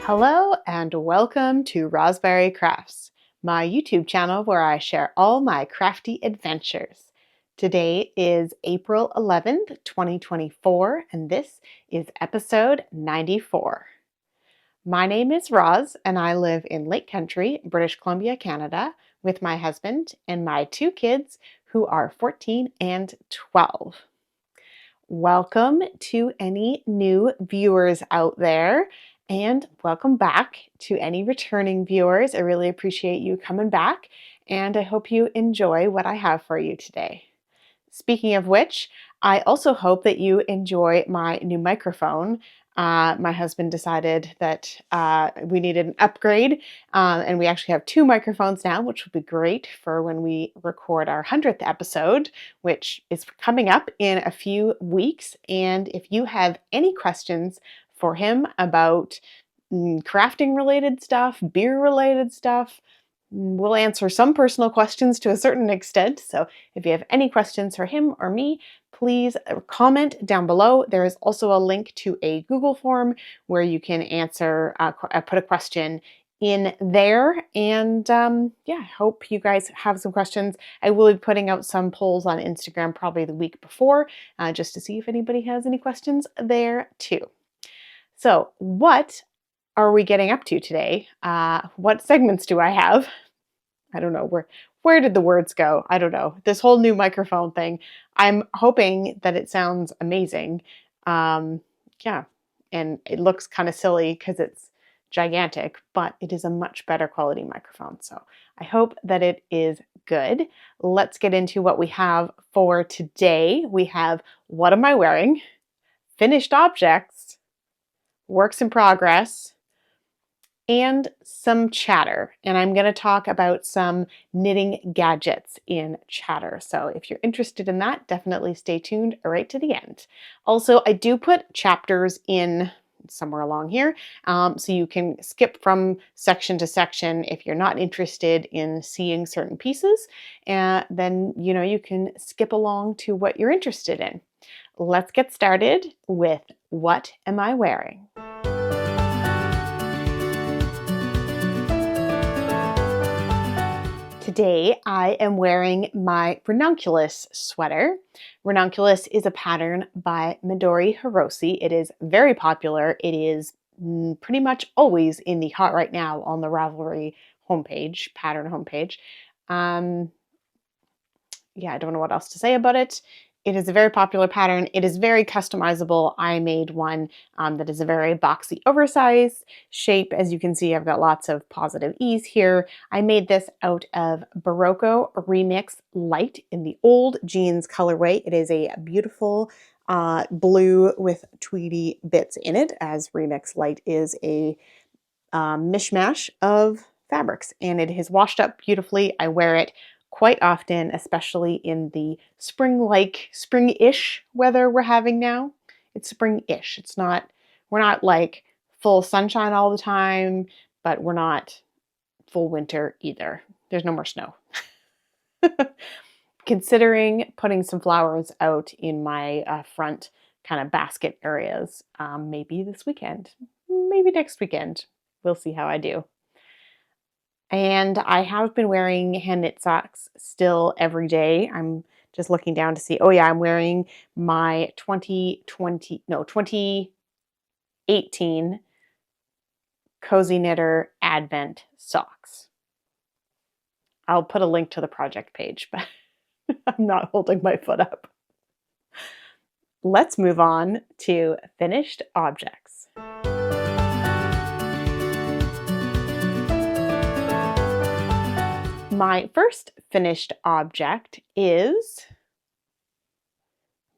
Hello and welcome to Rosberry Crafts, my YouTube channel where I share all my crafty adventures. Today is April 11th, 2024, and this is episode 94. My name is Roz, and I live in Lake Country, British Columbia, Canada, with my husband and my two kids who are 14 and 12. Welcome to any new viewers out there, and welcome back to any returning viewers. I really appreciate you coming back, and I hope you enjoy what I have for you today. Speaking of which, I also hope that you enjoy my new microphone. My husband decided that we needed an upgrade, and we actually have two microphones now, which will be great for when we record our 100th episode, which is coming up in a few weeks. And if you have any questions for him about crafting related stuff, beer related stuff, we'll answer some personal questions to a certain extent. So if you have any questions for him or me, please comment down below. There is also a link to a Google form where you can answer, put a question in there. And yeah, I hope you guys have some questions. I will be putting out some polls on Instagram probably the week before, just to see if anybody has any questions there too. So what are we getting up to today? What segments do I have? I don't know. Where did the words go? I don't know. This whole new microphone thing, I'm hoping that it sounds amazing. Yeah, and it looks kind of silly because it's gigantic, but it is a much better quality microphone. So I hope that it is good. Let's get into what we have for today. We have what am I wearing? Finished objects, works in progress, and some chatter. And I'm going to talk about some knitting gadgets in chatter. So if you're interested in that, definitely stay tuned right to the end. Also, I do put chapters in somewhere along here, so you can skip from section to section if you're not interested in seeing certain pieces, and then you can skip along to what you're interested in. Let's get started with what am I wearing? Today I am wearing my Ranunculus sweater. Ranunculus is a pattern by Midori Hirose. It is very popular. It is pretty much always in the Hot Right Now on the Ravelry homepage, pattern homepage. Yeah, I don't know what else to say about it. It is a very popular pattern. It is very customizable. I made one that is a very boxy, oversized shape. As you can see, I've got lots of positive ease here. I made this out of Barocco Remix Light in the old jeans colorway. It is a beautiful blue with tweedy bits in it, as Remix Light is a mishmash of fabrics, and it has washed up beautifully. I wear it quite often, especially in the spring-ish weather we're having now. It's spring-ish. We're not like full sunshine all the time, but we're not full winter either. There's no more snow. Considering putting some flowers out in my front kind of basket areas, maybe this weekend, maybe next weekend. We'll see how I do. And I have been wearing hand knit socks still every day. I'm just looking down to see, oh yeah, I'm wearing my 2018 Cozy Knitter Advent socks. I'll put a link to the project page, but I'm not holding my foot up. Let's move on to finished objects. My first finished object is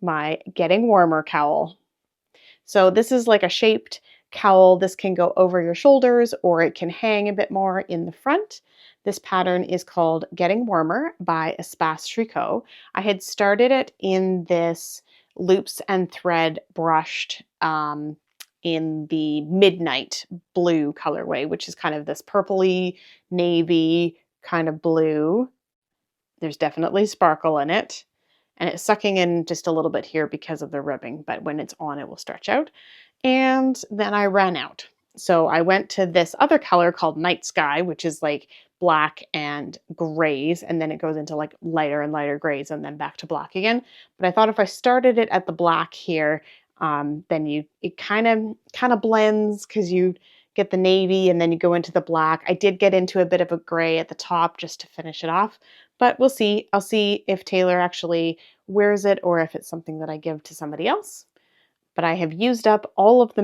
my Getting Warmer cowl. So this is like a shaped cowl. This can go over your shoulders or it can hang a bit more in the front. This pattern is called Getting Warmer by Espace Tricot. I had started it in this loops and thread brushed in the midnight blue colorway, which is kind of this purpley navy kind of blue. There's definitely sparkle in it, and it's sucking in just a little bit here because of the ribbing, but when it's on, it will stretch out. And then I ran out. So I went to this other color called Night Sky, which is like black and grays, and then it goes into like lighter and lighter grays and then back to black again. But I thought if I started it at the black here, then it kind of blends because you get the navy and then you go into the black. I did get into a bit of a gray at the top just to finish it off, but we'll see. I'll see if Taylor actually wears it or if it's something that I give to somebody else. But I have used up all of the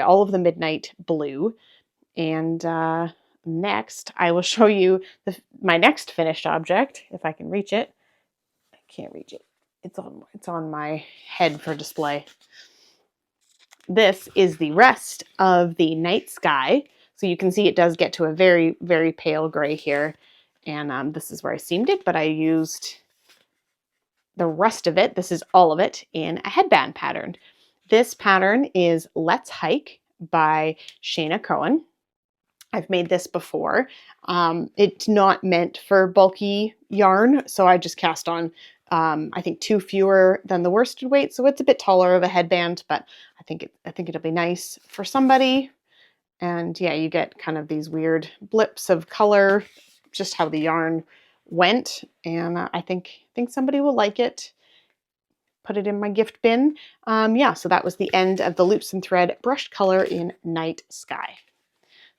all of the midnight blue. And next, I will show you my next finished object, if I can reach it. I can't reach it. It's on my head for display. This is the rest of the night sky. So you can see it does get to a very, very pale gray here. And this is where I seamed it, but I used the rest of it, this is all of it, in a headband pattern. This pattern is Let's Hike by Shayna Cohen. I've made this before. It's not meant for bulky yarn, so I just cast on, I think 2 fewer than the worsted weight, so it's a bit taller of a headband, but I think it'll be nice for somebody. And yeah, you get kind of these weird blips of color, just how the yarn went, and I think somebody will like it. Put it in my gift bin. Yeah, so that was the end of the Loops and Thread brushed color in Night Sky.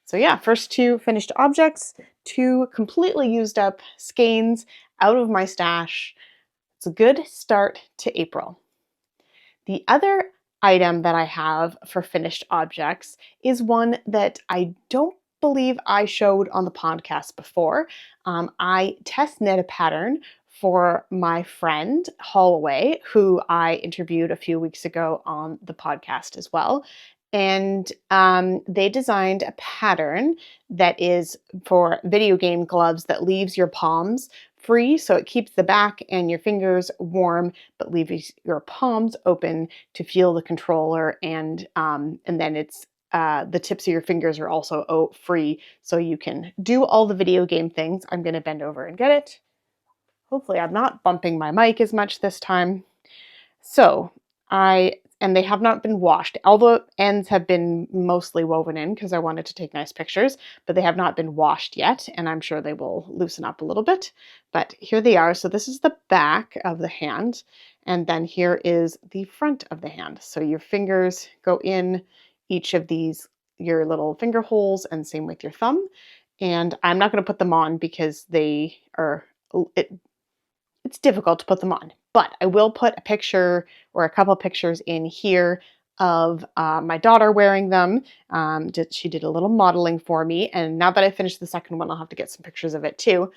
So yeah, first 2 finished objects, 2 completely used up skeins out of my stash. It's a good start to April. The other item that I have for finished objects is one that I don't believe I showed on the podcast before. I test knit a pattern for my friend Holloway, who I interviewed a few weeks ago on the podcast as well. And they designed a pattern that is for video game gloves that leaves your palms free, so it keeps the back and your fingers warm, but leaves your palms open to feel the controller, and then it's the tips of your fingers are also free, so you can do all the video game things. I'm going to bend over and get it. Hopefully I'm not bumping my mic as much this time. So and they have not been washed. All the ends have been mostly woven in because I wanted to take nice pictures, but they have not been washed yet, and I'm sure they will loosen up a little bit. But here they are. So this is the back of the hand, and then here is the front of the hand. So your fingers go in each of these, your little finger holes, and same with your thumb. And I'm not going to put them on because it's difficult to put them on, but I will put a picture or a couple pictures in here of my daughter wearing them. She did a little modeling for me, and now that I finished the second one, I'll have to get some pictures of it too.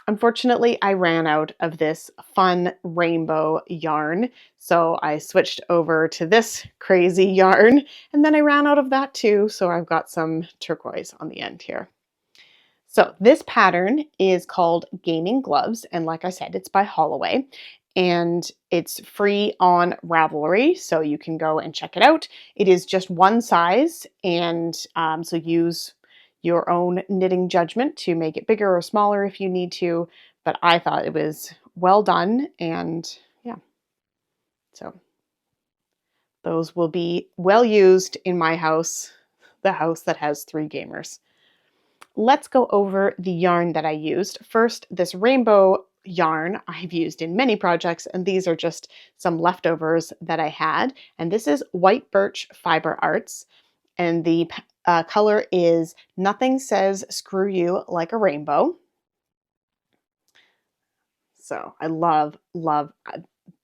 Unfortunately, I ran out of this fun rainbow yarn, so I switched over to this crazy yarn, and then I ran out of that too, so I've got some turquoise on the end here. So this pattern is called Gaming Gloves, and like I said, it's by Holloway, and it's free on Ravelry, so you can go and check it out. It is just one size, and so use your own knitting judgment to make it bigger or smaller if you need to, but I thought it was well done, and yeah, so those will be well used in my house, the house that has 3 gamers. Let's go over the yarn that I used. First, this rainbow yarn I've used in many projects, and these are just some leftovers that I had. And this is White Birch Fiber Arts, and the color is Nothing Says Screw You Like a Rainbow. So I love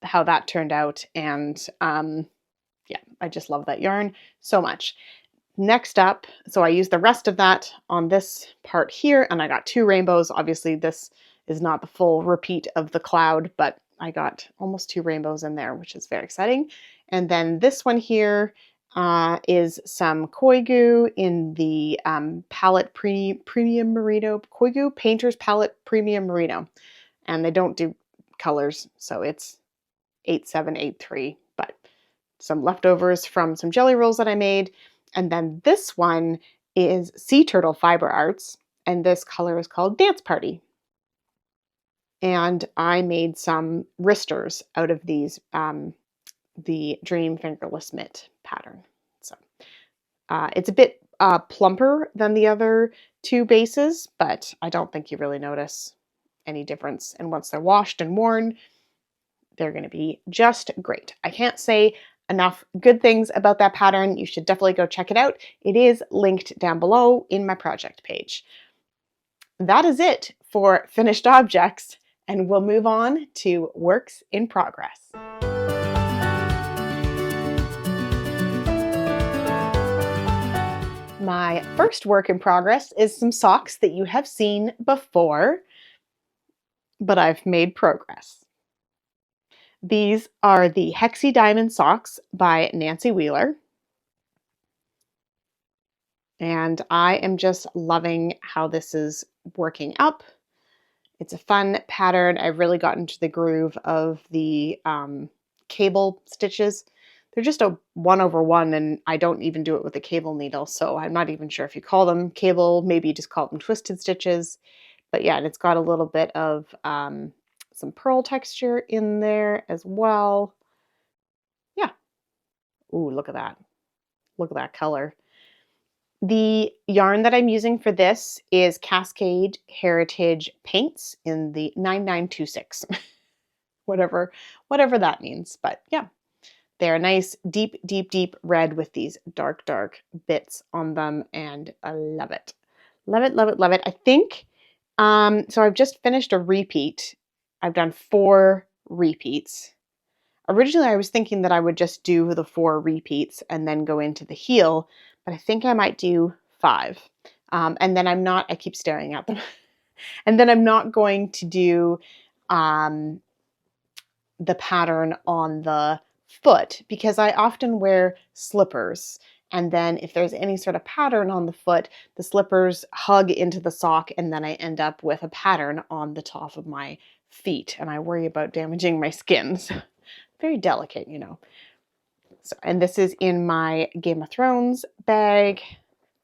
how that turned out, and yeah, I just love that yarn so much. Next up, so I used the rest of that on this part here, and I got 2 rainbows. Obviously, this is not the full repeat of the cloud, but I got almost 2 rainbows in there, which is very exciting. And then this one here is some Koigu in the Palette Premium Merino, Koigu Painter's Palette Premium Merino. And they don't do colors, so it's 8783, but some leftovers from some jelly rolls that I made. And then this one is Sea Turtle Fiber Arts, and this color is called Dance Party. And I made some wristers out of these, the Dream Fingerless Mitt pattern. So It's a bit plumper than the other two bases, but I don't think you really notice any difference. And once they're washed and worn, they're going to be just great. I can't say enough good things about that pattern. You should definitely go check it out. It is linked down below in my project page. That is it for finished objects, and we'll move on to works in progress. My first work in progress is some socks that you have seen before, but I've made progress. These are the Hexy Diamond Socks by Nancy Wheeler. And I am just loving how this is working up. It's a fun pattern. I've really gotten to the groove of the cable stitches. They're just a 1/1, and I don't even do it with a cable needle, so I'm not even sure if you call them cable. Maybe you just call them twisted stitches. But yeah, and it's got a little bit of some pearl texture in there as well. Yeah. Ooh, look at that. Look at that color. The yarn that I'm using for this is Cascade Heritage Paints in the 9926. whatever that means. But yeah, they're nice, deep, deep, deep red with these dark, dark bits on them, and I love it. Love it, love it, love it. I think, so I've just finished a repeat. I've done 4 repeats. Originally, I was thinking that I would just do the 4 repeats and then go into the heel, but I think I might do 5. And then I keep staring at them. And then I'm not going to do the pattern on the foot because I often wear slippers. And then if there's any sort of pattern on the foot, the slippers hug into the sock, and then I end up with a pattern on the top of my feet. And I worry about damaging my skin. So very delicate, you know. So, and this is in my Game of Thrones bag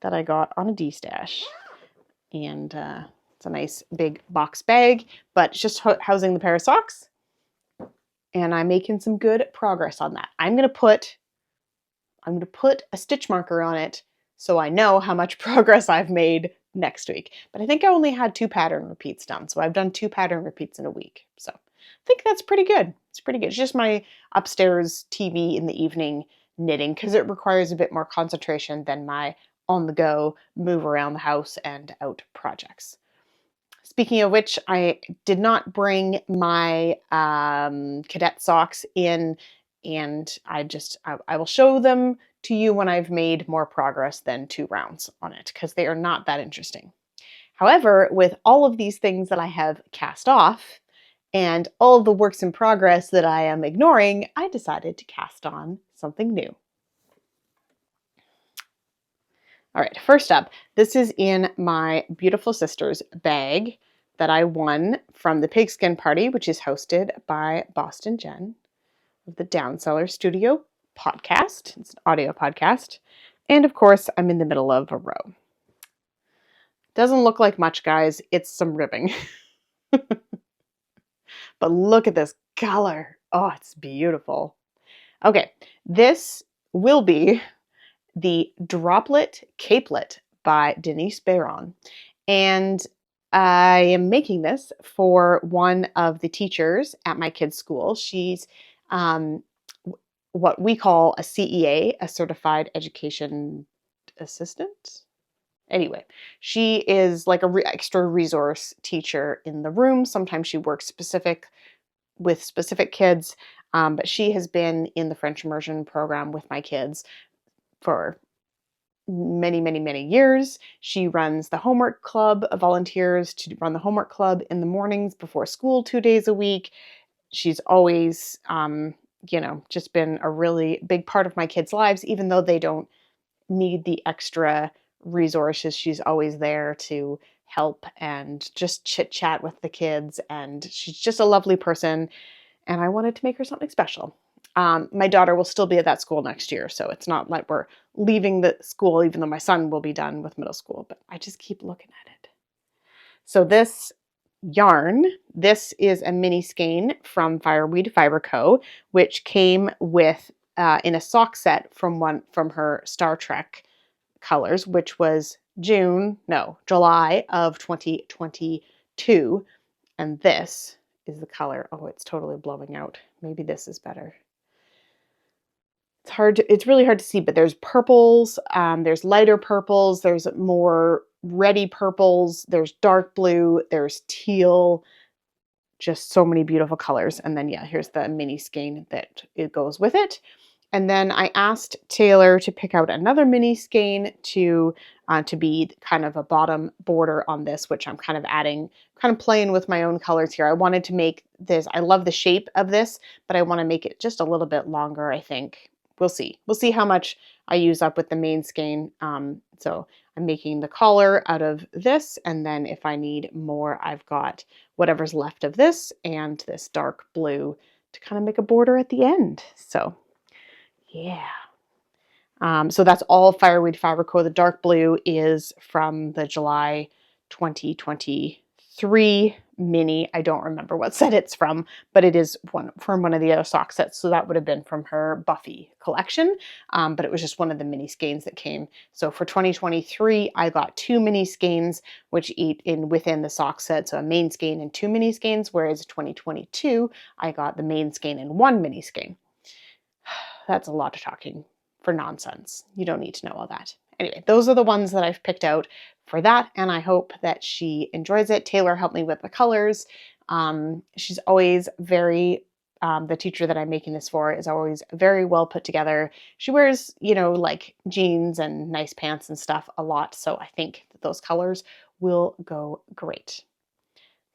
that I got on a D-stash. And it's a nice big box bag, but it's just housing the pair of socks. And I'm making some good progress on that. I'm going to put a stitch marker on it so I know how much progress I've made next week. But I think I only had 2 pattern repeats done. So I've done 2 pattern repeats in a week. So I think that's pretty good. It's pretty good. It's just my upstairs TV in the evening knitting because it requires a bit more concentration than my on-the-go move around the house and out projects. Speaking of which, I did not bring my cadet socks in, and I will show them to you when I've made more progress than 2 rounds on it because they are not that interesting. However, with all of these things that I have cast off and all of the works in progress that I am ignoring, I decided to cast on something new. All right, first up, this is in my beautiful sister's bag that I won from the Pigskin Party, which is hosted by Boston Jen of the Downseller Studio podcast. It's an audio podcast. And of course, I'm in the middle of a row. Doesn't look like much, guys. It's some ribbing. But look at this color. Oh, it's beautiful. Okay, this will be the Droplet Capelet by Denise Bayron. And I am making this for one of the teachers at my kids' school. She's what we call a CEA, a Certified Education Assistant. Anyway, she is like a extra resource teacher in the room. Sometimes she works with specific kids, but she has been in the French immersion program with my kids for many, many, many years. She runs the homework club, volunteers to run the homework club in the mornings before school 2 days a week. She's always, just been a really big part of my kids' lives, even though they don't need the extra resources. She's always there to help and just chit chat with the kids. And she's just a lovely person. And I wanted to make her something special. My daughter will still be at that school next year, so it's not like we're leaving the school, even though my son will be done with middle school, but I just keep looking at it. So this yarn, this is a mini skein from Fireweed Fiber Co., which came with in a sock set from her Star Trek colors, which was July of 2022. And this is the color. Oh, it's totally blowing out. Maybe this is better. It's really hard to see, but there's purples, there's lighter purples, there's more reddy purples, there's dark blue, there's teal, just so many beautiful colors. And then, yeah, here's the mini skein that it goes with it. And then I asked Taylor to pick out another mini skein to be kind of a bottom border on this, which I'm kind of adding, kind of playing with my own colors here. I wanted to make this, I love the shape of this, but I want to make it just a little bit longer, I think. We'll see. We'll see how much I use up with the main skein. So I'm making the collar out of this, and then if I need more, I've got whatever's left of this and this dark blue to kind of make a border at the end. So yeah. So that's all Fireweed Fabrico. The dark blue is from the July 2023 mini. I don't remember what set it's from, but it is from one of the other sock sets. So that would have been from her Buffy collection. But it was just one of the mini skeins that came. So for 2023, I got 2 mini skeins, which eat in within the sock set. So a main skein and 2 mini skeins, whereas 2022, I got the main skein and 1 mini skein. That's a lot of talking for nonsense. You don't need to know all that. Anyway, those are the ones that I've picked out for that, and I hope that she enjoys it. Taylor helped me with the colors. She's always very, the teacher that I'm making this for is always very well put together. She wears, like jeans and nice pants and stuff a lot, so I think that those colors will go great.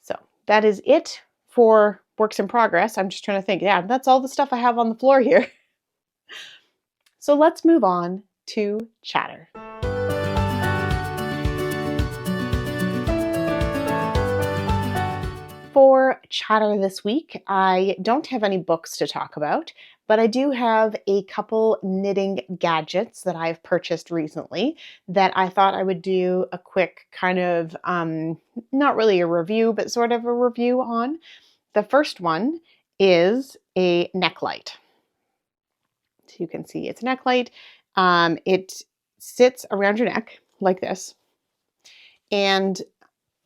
So that is it for works in progress. I'm just trying to think. Yeah, that's all the stuff I have on the floor here. So let's move on to chatter. For chatter this week, I don't have any books to talk about, but I do have a couple knitting gadgets that I've purchased recently that I thought I would do a quick kind of, not really a review, but sort of a review on. The first one is a neck light. So you can see it's a neck light. It sits around your neck like this. And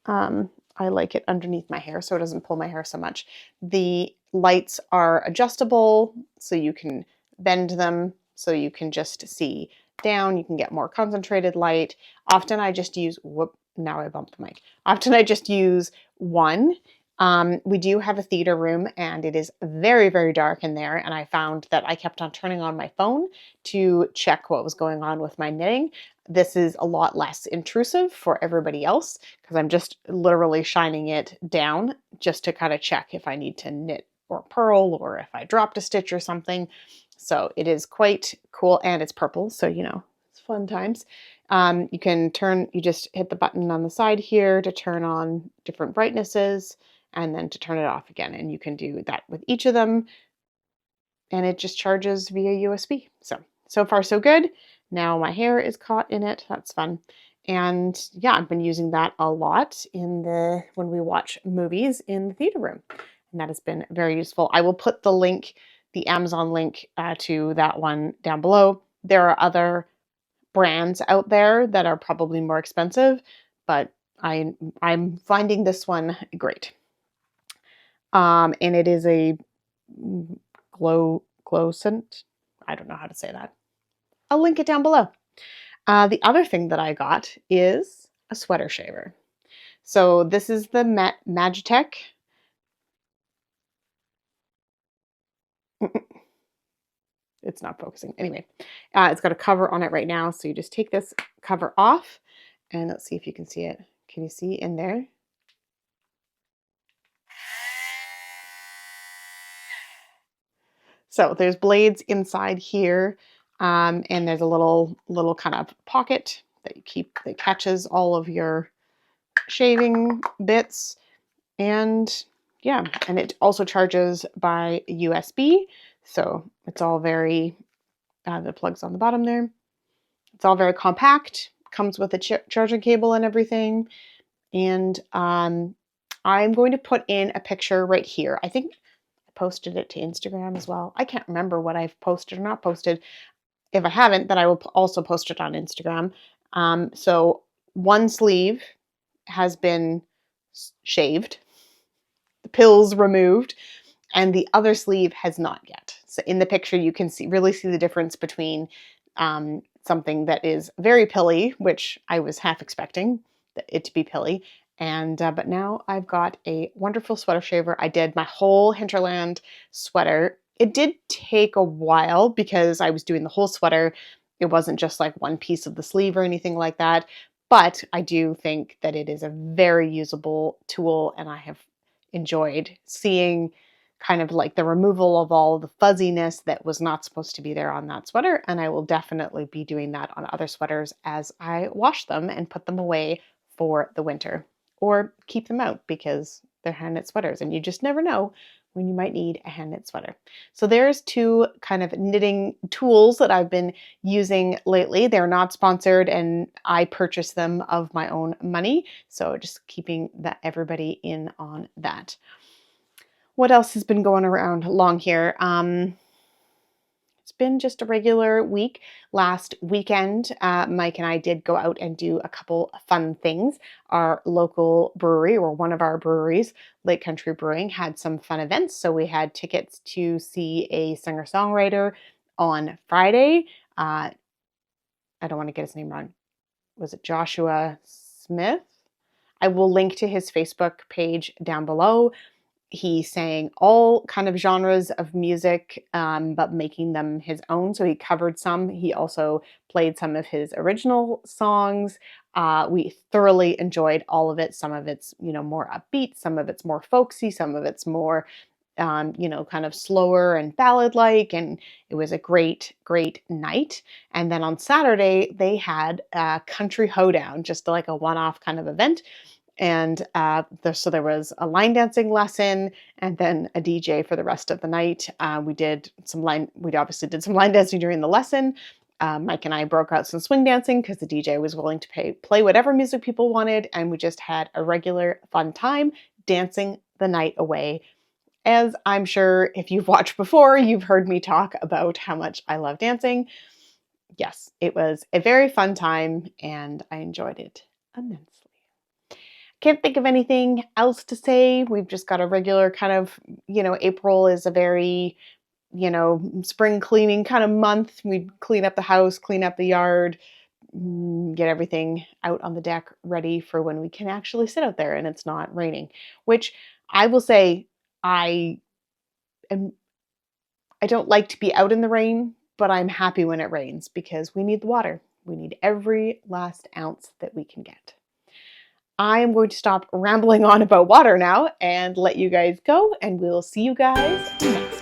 I like it underneath my hair so it doesn't pull my hair so much. The lights are adjustable, so you can bend them so you can just see down. You can get more concentrated light. Often I just use, now I bumped the mic. Often I just use one. We do have a theater room and it is very, very dark in there. And I found that I kept on turning on my phone to check what was going on with my knitting. This is a lot less intrusive for everybody else because I'm just literally shining it down just to kind of check if I need to knit or purl or if I dropped a stitch or something. So it is quite cool, and it's purple, so it's fun times. You just hit the button on the side here to turn on different brightnesses and then to turn it off again. And you can do that with each of them. And it just charges via USB. So far so good. Now my hair is caught in it. That's fun. And yeah, I've been using that a lot when we watch movies in the theater room. And that has been very useful. I will put the Amazon link to that one down below. There are other brands out there that are probably more expensive, but I'm finding this one great. And it is a glow scent. I don't know how to say that. I'll link it down below. The other thing that I got is a sweater shaver. So this is the Magitech. It's not focusing. Anyway, it's got a cover on it right now. So you just take this cover off and let's see if you can see it. Can you see in there? So there's blades inside here, and there's a little kind of pocket that catches all of your shaving bits. And yeah, and it also charges by USB. So it's all very, the plug's on the bottom there. It's all very compact, comes with a charging cable and everything. And I'm going to put in a picture right here. I think I posted it to Instagram as well. I can't remember what I've posted or not posted. If I haven't, then I will also post it on Instagram. So one sleeve has been shaved, the pills removed, and the other sleeve has not yet. So in the picture, you can really see the difference between something that is very pilly, which I was half expecting it to be pilly, and but now I've got a wonderful sweater shaver. I did my whole hinterland sweater. It did take a while because I was doing the whole sweater. It wasn't just like one piece of the sleeve or anything like that. But I do think that it is a very usable tool, and I have enjoyed seeing kind of like the removal of all the fuzziness that was not supposed to be there on that sweater. And I will definitely be doing that on other sweaters as I wash them and put them away for the winter, or keep them out because they're hand knit sweaters and you just never know when you might need a hand knit sweater. So there's two kind of knitting tools that I've been using lately. They're not sponsored and I purchased them of my own money. So just keeping everybody in on that. What else has been going around along here? It's been just a regular week. Last weekend, Mike and I did go out and do a couple fun things. Our local brewery, or one of our breweries, Lake Country Brewing, had some fun events. So we had tickets to see a singer-songwriter on Friday. I don't want to get his name wrong. Was it Joshua Smith? I will link to his Facebook page down below. He sang all kind of genres of music, but making them his own. So he covered some. He also played some of his original songs. We thoroughly enjoyed all of it. Some of it's, more upbeat. Some of it's more folksy. Some of it's more, kind of slower and ballad-like. And it was a great, great night. And then on Saturday, they had a country hoedown, just like a one-off kind of event. And so there was a line dancing lesson and then a DJ for the rest of the night. We obviously did some line dancing during the lesson. Mike and I broke out some swing dancing because the DJ was willing to play whatever music people wanted. And we just had a regular fun time dancing the night away. As I'm sure if you've watched before, you've heard me talk about how much I love dancing. Yes, it was a very fun time and I enjoyed it immensely. Can't think of anything else to say. We've just got a regular kind of, April is a very, spring cleaning kind of month. We clean up the house, clean up the yard, get everything out on the deck ready for when we can actually sit out there and it's not raining, which I will say I don't like to be out in the rain, but I'm happy when it rains because we need the water. We need every last ounce that we can get. I am going to stop rambling on about water now and let you guys go, and we'll see you guys next time.